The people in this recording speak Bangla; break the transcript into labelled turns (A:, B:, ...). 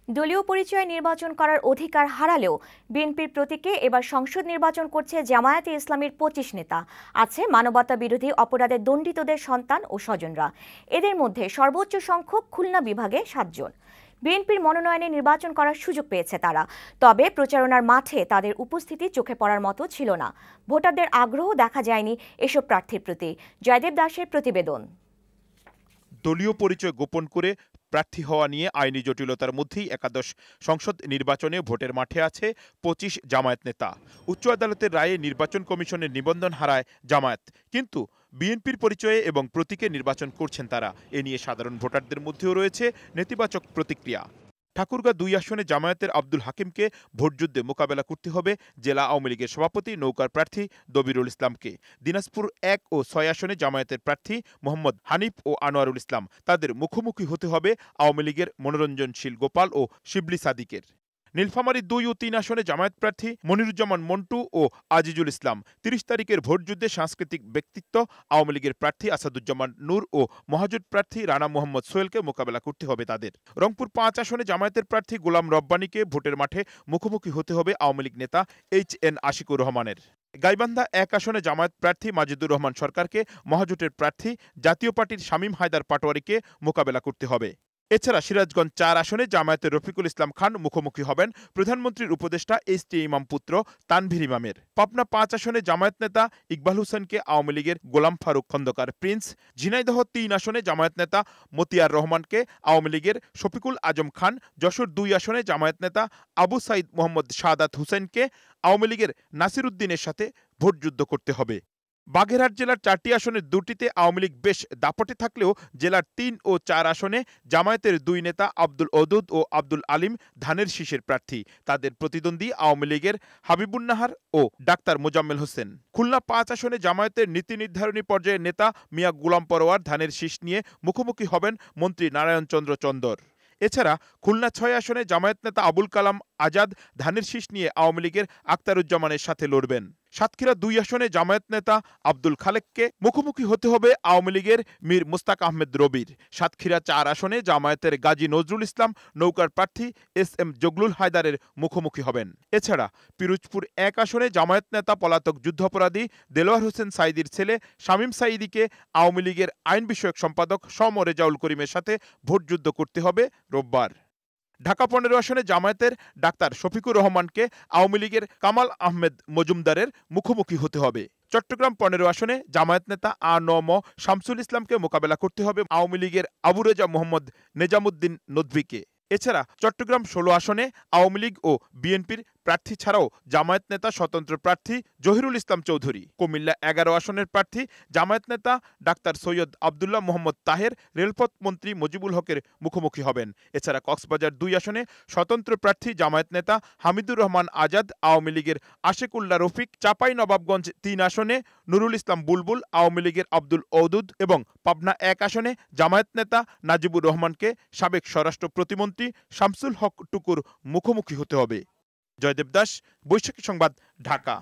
A: দলীয় পরিচয়ে নির্বাচন করার অধিকার হারালেও বিএনপির প্রতীকে এবার সংসদ নির্বাচন করছে জামায়াতে ইসলামীর ২৫ নেতা। আছে মানবতা বিরোধী অপরাধে দণ্ডিতদের সন্তান ও স্বজনরা। এদের মধ্যে সর্বোচ্চ সংখ্যক খুলনা বিভাগে ৭ জন। বিএনপির মনোনয়নে নির্বাচন করার সুযোগ পেয়েছে তারা। তবে প্রচারণার মাঠে তাদের উপস্থিতি চোখে পড়ার মতো ছিল না। ভোটারদের আগ্রহ দেখা যায়নি এসব প্রার্থীর প্রতি। জয়দেব দাসের প্রতিবেদন।
B: দলীয় পরিচয় গোপন করে প্রার্থী হওয়া নিয়ে আইনি জটিলতার মধ্যেই একাদশ সংসদ নির্বাচনে ভোটের মাঠে আছে ২৫ জামায়াত নেতা। উচ্চ আদালতের রায়ে নির্বাচন কমিশনের নিবন্ধন হারায় জামায়াত, কিন্তু বিএনপির পরিচয়ে এবং প্রতীকে নির্বাচন করছেন তারা। এ নিয়ে সাধারণ ভোটারদের মধ্যেও রয়েছে নেতিবাচক প্রতিক্রিয়া। ঠাকুরগাঁ ২ আসনে জামায়াতের আব্দুল হাকিমকে ভোটযুদ্ধে মোকাবেলা করতে হবে জেলা আওয়ামী লীগের সভাপতি নৌকার প্রার্থী দবিরুল ইসলামকে। দিনাজপুর ১ ও ৬ আসনে জামায়াতের প্রার্থী মোহাম্মদ হানিফ ও আনোয়ারুল ইসলাম। তাদের মুখোমুখি হতে হবে আওয়ামী লীগের মনোরঞ্জনশীল গোপাল ও শিবলি সাদিকের। নীলফামারী ২ ও ৩ আসনে জামায়াত প্রার্থী মনিরুজ্জামান মন্টু ও আজিজুল ইসলাম। ৩০ তারিখের ভোটযুদ্ধে সাংস্কৃতিক ব্যক্তিত্ব আওয়ামী লীগের প্রার্থী আসাদুজ্জামান নূর ও মহাজোট প্রার্থী রানা মোহাম্মদ সোহেলকে মোকাবেলা করতে হবে তাদের। রংপুর ৫ আসনে জামায়াতের প্রার্থী গোলাম রব্বানীকে ভোটের মাঠে মুখোমুখি হতে হবে আওয়ামী লীগ নেতা HN আশিকুর রহমানের। গাইবান্ধা ১ আসনে জামায়াত প্রার্থী মাজিদুর রহমান সরকারকে, মহাজোটের প্রার্থী জাতীয় পার্টির শামীম হায়দার পাটোয়ারিকে মোকাবেলা করতে হবে। এছাড়া সিরাজগঞ্জ ৪ আসনে জামায়াতের রফিকুল ইসলাম খান মুখোমুখি হবেন প্রধানমন্ত্রীর উপদেষ্টা ST ইমাম পুত্র তানভীর ইমামের। পাবনা ৫ আসনে জামায়াত নেতা ইকবাল হোসেনকে আওয়ামী লীগের গোলাম ফারুক খন্দকার প্রিন্স। ঝিনাইদহ ৩ আসনে জামায়াত নেতা মতিয়ার রহমানকে আওয়ামী লীগের শফিকুল আজম খান। যশোর ২ আসনে জামায়াত নেতা আবু সাইদ মোহাম্মদ শাহাদাত হুসেনকে আওয়ামী লীগের নাসির উদ্দিনের সাথে ভোটযুদ্ধ করতে হবে। বাগেরহাট জেলার ৪টি আসনের ২টিতে আওয়ামী লীগ বেশ দাপটে থাকলেও জেলার ৩ ও ৪ আসনে জামায়াতের ২ নেতা আব্দুল ওদুদ ও আব্দুল আলিম ধানের শীষের প্রার্থী। তাদের প্রতিদ্বন্দ্বী আওয়ামী লীগের হাবিবুন্নাহার ও ডাক্তার মোজাম্মেল হোসেন। খুলনা ৫ আসনে জামায়াতের নীতি নির্ধারণী পর্যায়ের নেতা মিয়া গোলাম পরোয়ার ধানের শীষ নিয়ে মুখোমুখি হবেন মন্ত্রী নারায়ণ চন্দ্র চন্দর। এছাড়া খুলনা ৬ আসনে জামায়াত নেতা আবুল কালাম আজাদ ধানের শীষ নিয়ে আওয়ামী লীগের আখতারুজ্জামানের সাথে লড়বেন। সাতক্ষীরা ২ আসনে জামায়াত নেতা আব্দুল খালেককে মুখোমুখি হতে হবে আওয়ামী লীগের মীর মুস্তাক আহমেদ রবির। সাতক্ষীরা ৪ আসনে জামায়াতের গাজী নজরুল ইসলাম নৌকার প্রার্থী SM জগলুল হায়দারের মুখোমুখি হবেন। এছাড়া পিরোজপুর ১ আসনে জামায়াত নেতা পলাতক যুদ্ধাপরাধী দেলোয়ার হোসেন সাঈদীর ছেলে শামীম সাঈদীকে আওয়ামী লীগের আইন বিষয়ক সম্পাদক রেজাউল করিমের সাথে ভোটযুদ্ধ করতে হবে রোববার। ঢাকা ১৫ আসনে জামায়াতের ডাক্তার শফিকুর রহমানকে আওয়ামী লীগের কামাল আহমেদ মজুমদারের মুখোমুখি হতে হবে। চট্টগ্রাম ১৫ আসনে জামায়াত নেতা ANM শামসুল ইসলামকে মোকাবেলা করতে হবে আওয়ামী লীগের আবু রেজা মোহাম্মদ নেজামুদ্দিন নদভীকে। এছাড়া চট্টগ্রাম ১৬ আসনে আওয়ামী লীগ ও বিএনপির প্রার্থী ছাড়াও জামায়াত নেতা স্বতন্ত্র প্রার্থী জহিরুল ইসলাম চৌধুরী। কুমিল্লা ১১ আসনের প্রার্থী জামায়াত নেতা ডাক্তার সৈয়দ আবদুল্লাহ মোহাম্মদ তাহের রেলপথ মন্ত্রী মুজিবুল হকের মুখোমুখি হবেন। এছাড়া কক্সবাজার ২ আসনে স্বতন্ত্র প্রার্থী জামায়াত নেতা হামিদুর রহমান আজাদ, আওয়ামী লীগের আশেকুল্লাহ রফিক। চাঁপাইনবাবগঞ্জ ৩ আসনে নুরুল ইসলাম বুলবুল, আওয়ামী লীগের আব্দুল ওদুদ এবং পাবনা ১ আসনে জামায়াত নেতা নাজিবুর রহমানকে সাবেক স্বরাষ্ট্র প্রতিমন্ত্রী শামসুল হক টুকুর মুখোমুখি হতে হবে। জয়দেব দাস, বৈশাখী সংবাদ, ঢাকা।